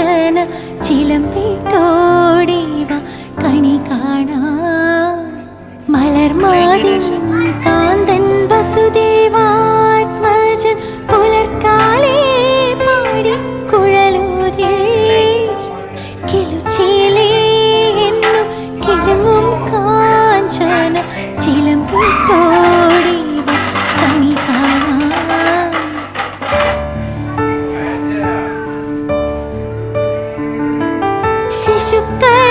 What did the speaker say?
കാഞ്ചന ചിലമ്പിട്ടോടിവ കണി കാണാ മലർമാതിൻ കാന്തൻ വസുദേവാത്മജൻ പുലർക്കാലേ പാടി കുഴലൂതി കിലുച്ചിലേ എന്നു കിളങ്ങും കാഞ്ചന ചിലമ്പിട്ടോടിവ കണി കാണാ ശിശുക്കൾ